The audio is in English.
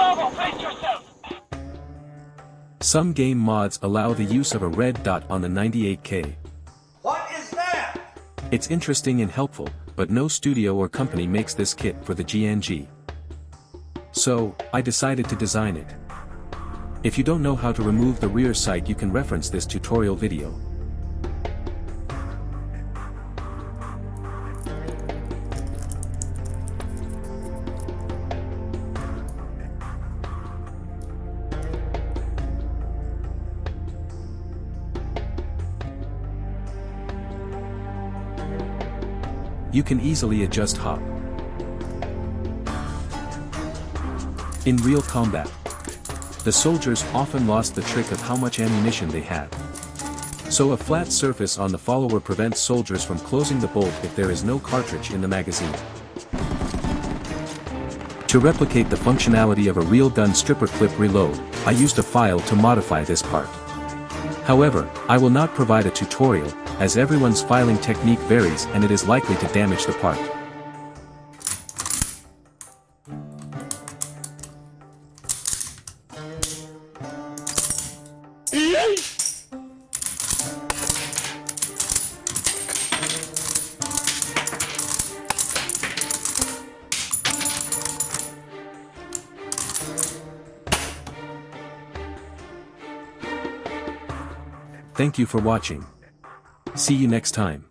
Bravo, face yourself! Some game mods allow the use of a red dot on the 98K. What is that? It's interesting and helpful, but no studio or company makes this kit for the GNG. So, I decided to design it. If you don't know how to remove the rear sight, you can reference this tutorial video. You can easily adjust hop. In real combat, the soldiers often lost the trick of how much ammunition they had. So a flat surface on the follower prevents soldiers from closing the bolt if there is no cartridge in the magazine. To replicate the functionality of a real gun stripper clip reload, I used a file to modify this part. However, I will not provide a tutorial, as everyone's filing technique varies and it is likely to damage the part. Thank you for watching. See you next time.